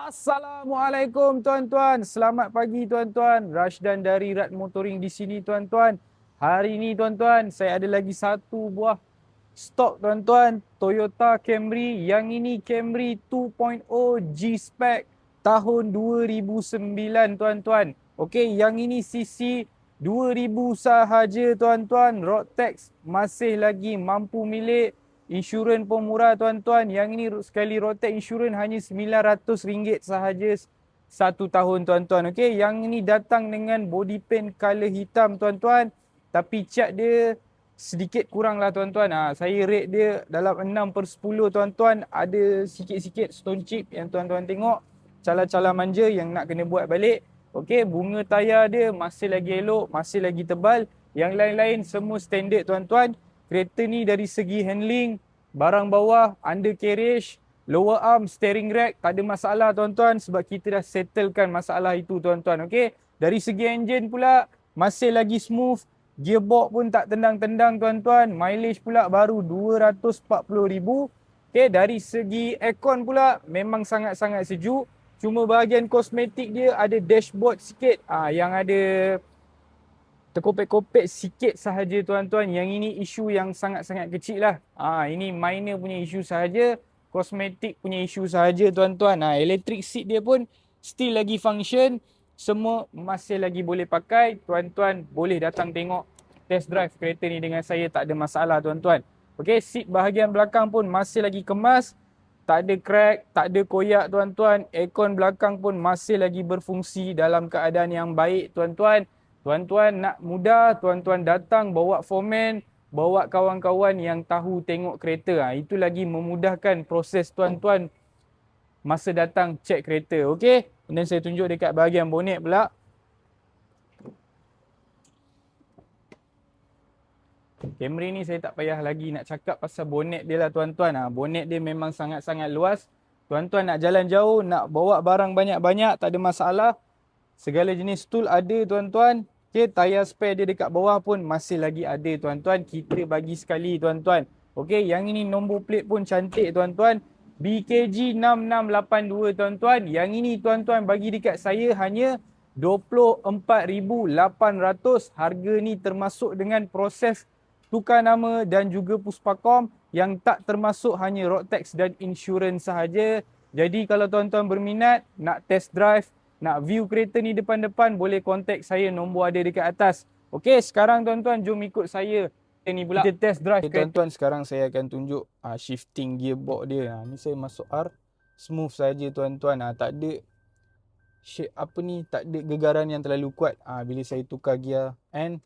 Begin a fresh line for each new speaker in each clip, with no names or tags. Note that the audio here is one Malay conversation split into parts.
Assalamualaikum tuan-tuan. Selamat pagi tuan-tuan. Rashdan dari Rad Motoring di sini tuan-tuan. Hari ini tuan-tuan, saya ada lagi satu buah stok tuan-tuan. Toyota Camry. Yang ini Camry 2.0 G-Spec tahun 2009 tuan-tuan. Okey, yang ini CC 2000 sahaja tuan-tuan. Road tax masih lagi mampu milik. Insurans pun murah tuan-tuan. Yang ini sekali road tax insurans hanya RM900 sahaja satu tahun tuan-tuan. Okey, yang ini datang dengan body paint color hitam tuan-tuan. Tapi cat dia sedikit kurang lah tuan-tuan. Saya rate dia dalam 6/10 tuan-tuan. Ada sikit-sikit stone chip yang tuan-tuan tengok. Cala-cala manja yang nak kena buat balik. Okey, bunga tayar dia masih lagi elok, masih lagi tebal. Yang lain-lain semua standard tuan-tuan. Kereta ni dari segi handling, barang bawah, undercarriage, lower arm, steering rack, tak ada masalah tuan-tuan sebab kita dah settlekan masalah itu tuan-tuan. Okey, dari segi engine pula masih lagi smooth, gearbox pun tak tendang-tendang tuan-tuan, mileage pula baru 240,000. Okey, dari segi aircon pula memang sangat-sangat sejuk. Cuma bahagian kosmetik dia ada dashboard sikit yang ada terkopek-kopek sikit sahaja tuan-tuan. Yang ini isu yang sangat-sangat kecil lah. Ini minor punya isu sahaja. Kosmetik punya isu sahaja tuan-tuan. Electric seat dia pun still lagi function. Semua masih lagi boleh pakai. Tuan-tuan boleh datang tengok test drive kereta ni dengan saya. Tak ada masalah tuan-tuan. Okey, seat bahagian belakang pun masih lagi kemas. Tak ada crack, tak ada koyak tuan-tuan. Aircon belakang pun masih lagi berfungsi dalam keadaan yang baik tuan-tuan. Tuan-tuan nak mudah, tuan-tuan datang bawa foreman, bawa kawan-kawan yang tahu tengok kereta. Itu lagi memudahkan proses tuan-tuan masa datang cek kereta. Okey? Dan saya tunjuk dekat bahagian bonet pula. Camry ni saya tak payah lagi nak cakap pasal bonet dia lah tuan-tuan. Bonet dia memang sangat-sangat luas. Tuan-tuan nak jalan jauh, nak bawa barang banyak-banyak, tak ada masalah. Segala jenis tool ada tuan-tuan. Okey, tayar spare dia dekat bawah pun masih lagi ada tuan-tuan. Kita bagi sekali tuan-tuan. Okey, yang ini nombor plate pun cantik tuan-tuan. BKG 6682 tuan-tuan. Yang ini tuan-tuan bagi dekat saya hanya 24,800. Harga ni termasuk dengan proses tukar nama dan juga puspakom. Yang tak termasuk hanya road tax dan insurans sahaja. Jadi kalau tuan-tuan berminat nak test drive, nak view kereta ni depan-depan, boleh contact saya, nombor ada dekat atas. Okey, sekarang tuan-tuan jom ikut saya. Ni pula kita test drive kereta. Tuan-tuan, sekarang saya akan tunjuk shifting gearbox dia. Ni saya masuk R, smooth saja tuan-tuan. Tak ada tak ada gegaran yang terlalu kuat bila saya tukar gear N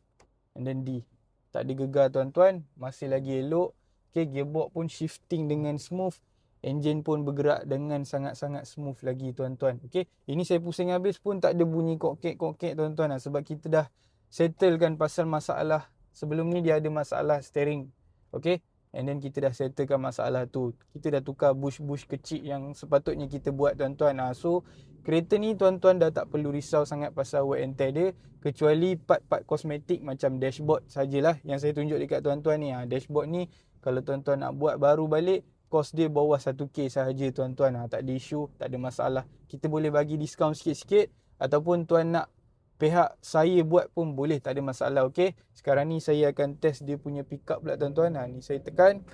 and then D. Tak ada gegar tuan-tuan, masih lagi elok. Okey, gearbox pun shifting dengan smooth. Enjin pun bergerak dengan sangat-sangat smooth lagi tuan-tuan. Okey, ini saya pusing habis pun tak ada bunyi kokek-kokek tuan-tuan sebab kita dah settlekan pasal masalah. Sebelum ni dia ada masalah steering. Okey, and then kita dah settlekan masalah tu. Kita dah tukar bush-bush kecil yang sepatutnya kita buat tuan-tuan. So kereta ni tuan-tuan dah tak perlu risau sangat pasal wear and tear dia, kecuali part-part kosmetik macam dashboard sajalah yang saya tunjuk dekat tuan-tuan ni. Dashboard ni kalau tuan-tuan nak buat baru balik, kos dia bawah 1K sahaja tuan-tuan. Tak ada isu, tak ada masalah. Kita boleh bagi diskaun sikit-sikit. Ataupun tuan nak pihak saya buat pun boleh, tak ada masalah. Okey, sekarang ni saya akan test dia punya pickup pula tuan-tuan. Ni saya tekan.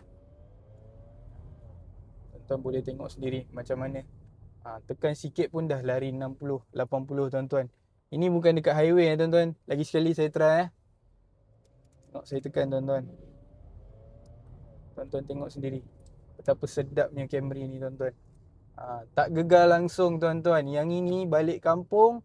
Tuan-tuan boleh tengok sendiri macam mana. Tekan sikit pun dah lari 60, 80 tuan-tuan. Ini bukan dekat highway tuan-tuan. Lagi sekali saya try. Tengok saya tekan tuan-tuan. Tuan-tuan tengok sendiri betapa sedapnya Camry ni tuan-tuan. Tak gegar langsung tuan-tuan. Yang ini balik kampung,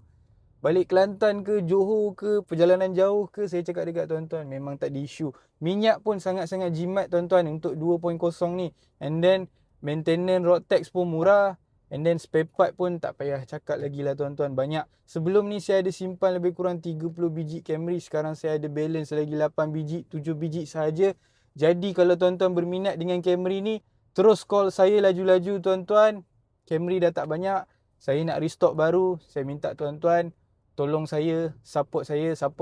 balik Kelantan ke, Johor ke, perjalanan jauh ke, saya cakap dekat tuan-tuan, memang tak ada isu. Minyak pun sangat-sangat jimat tuan-tuan untuk 2.0 ni. And then maintenance road tax pun murah. And then spare part pun tak payah cakap lagi lah tuan-tuan, banyak. Sebelum ni saya ada simpan lebih kurang 30 biji Camry. Sekarang saya ada balance lagi 8 biji, 7 biji sahaja. Jadi kalau tuan-tuan berminat dengan Camry ni, terus call saya laju-laju tuan-tuan. Camry dah tak banyak, saya nak restock baru. Saya minta tuan-tuan tolong saya, support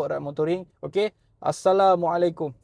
Rad Motoring. Okey, Assalamualaikum.